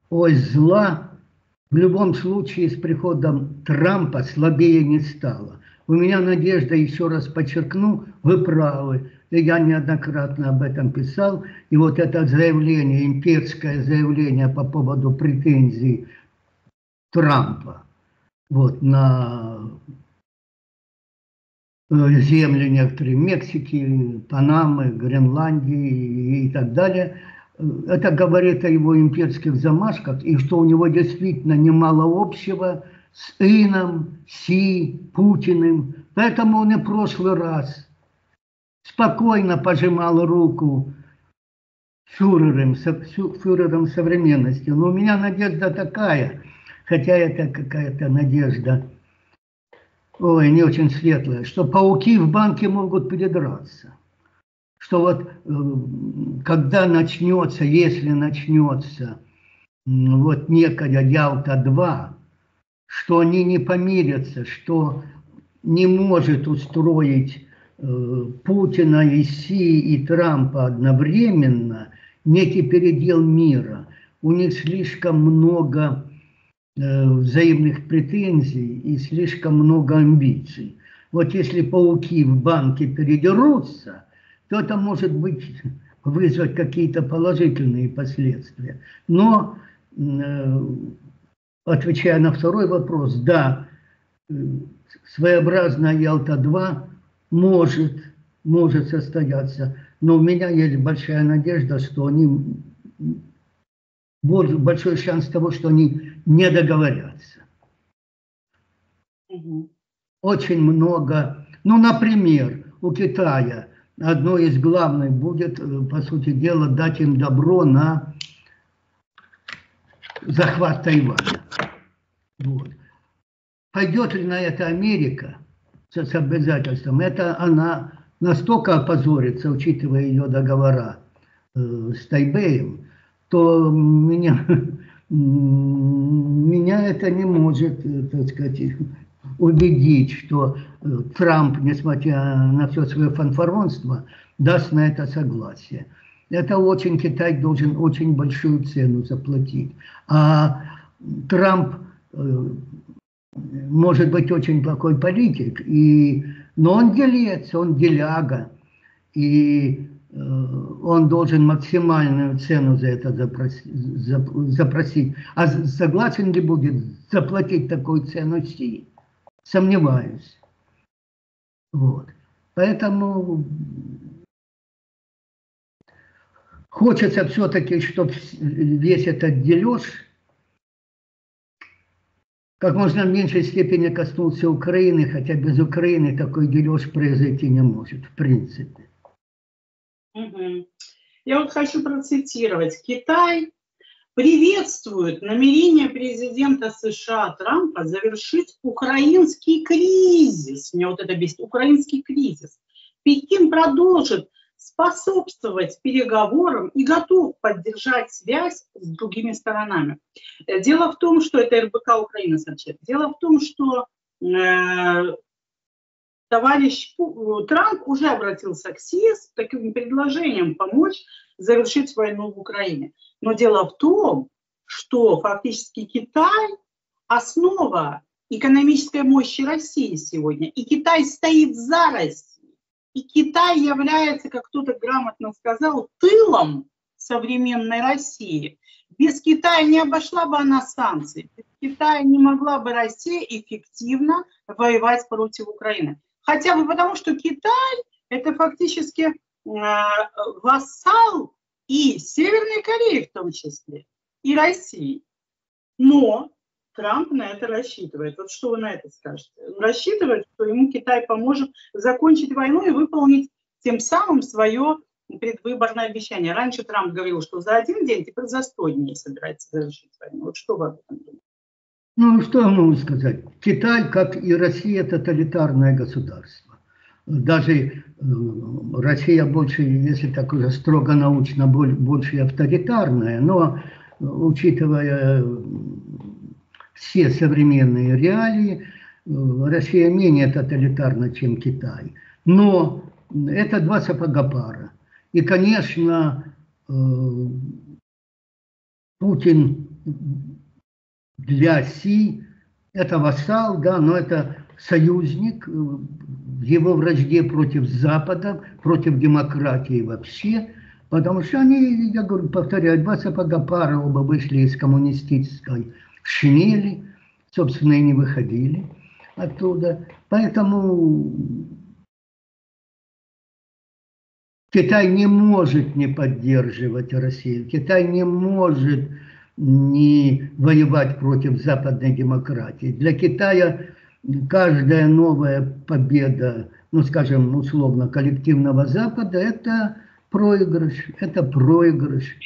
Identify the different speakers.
Speaker 1: ой, зла в любом случае с приходом Трампа слабее не стало. У меня надежда, еще раз подчеркну, вы правы. И я неоднократно об этом писал. И вот это заявление, имперское заявление по поводу претензий Трампа вот, на земли некоторые Мексики, Панамы, Гренландии и так далее. Это говорит о его имперских замашках, и что у него действительно немало общего с Ином, Си, Путиным. Поэтому он и в прошлый раз спокойно пожимал руку фюрером современности. Но у меня надежда такая, хотя это какая-то надежда, ой, не очень светлая, что пауки в банке могут передраться. Что вот когда начнется, если начнется вот некая Ялта-2, что они не помирятся, что не может устроить Путина и Си и Трампа одновременно некий передел мира. У них слишком много взаимных претензий и слишком много амбиций. Вот если пауки в банке передерутся, то это может быть вызвать какие-то положительные последствия. Но, отвечая на второй вопрос, да, своеобразная Ялта-2 может состояться, но у меня есть большая надежда, что они, большой шанс того, что они не договорятся. Очень много, ну, например, у Китая одно из главных будет, по сути дела, дать им добро на захват Тайваня. Вот. Пойдет ли на это Америка с обязательством? Это она настолько опозорится, учитывая ее договора с Тайбэем, то меня это не может, так сказать, убедить, что Трамп, несмотря на все свое фанфаронство, даст на это согласие. Это очень, Китай должен очень большую цену заплатить. А Трамп может быть очень плохой политик, но он делец, он деляга, и он должен максимальную цену за это запросить. А согласен ли будет заплатить такую цену Си? Сомневаюсь. Вот. Поэтому хочется все-таки, чтобы весь этот дележ как можно в меньшей степени коснулся Украины, хотя без Украины такой дележ произойти не может, в принципе.
Speaker 2: Я вот хочу процитировать. Китай приветствует намерение президента США Трампа завершить украинский кризис. Меня вот это бесит. Украинский кризис. Пекин продолжит способствовать переговорам и готов поддержать связь с другими сторонами. Дело в том, что это РБК Украины сообщает. Дело в том, что товарищ Трамп уже обратился к Си с таким предложением помочь завершить войну в Украине. Но дело в том, что фактически Китай – основа экономической мощи России сегодня. И Китай стоит за Россией. И Китай является, как кто-то грамотно сказал, тылом современной России. Без Китая не обошла бы она санкции. Без Китая не могла бы Россия эффективно воевать против Украины. Хотя бы потому, что Китай – это фактически вассал и Северной Кореи в том числе, и России. Но Трамп на это рассчитывает. Вот что вы на это скажете? Он рассчитывает, что ему Китай поможет закончить войну и выполнить тем самым свое предвыборное обещание. Раньше Трамп говорил, что за 1 день, теперь за 100 дней собирается завершить войну. Вот что вы об этом думаете?
Speaker 1: Ну, что я могу сказать? Китай, как и Россия, тоталитарное государство. Даже Россия больше, если так уже строго научно, больше авторитарная, но учитывая все современные реалии, Россия менее тоталитарна, чем Китай. Но это два сапога пара. И, конечно, Путин для Си это вассал, да, но это союзник в его вражде против Запада, против демократии вообще, потому что они, я говорю, повторяю, два сапога пара, оба вышли из коммунистической шинели, собственно, и не выходили оттуда. Поэтому Китай не может не поддерживать Россию, Китай не может не воевать против западной демократии. Для Китая каждая новая победа, ну скажем, условно, коллективного Запада, это проигрыш, это проигрыш.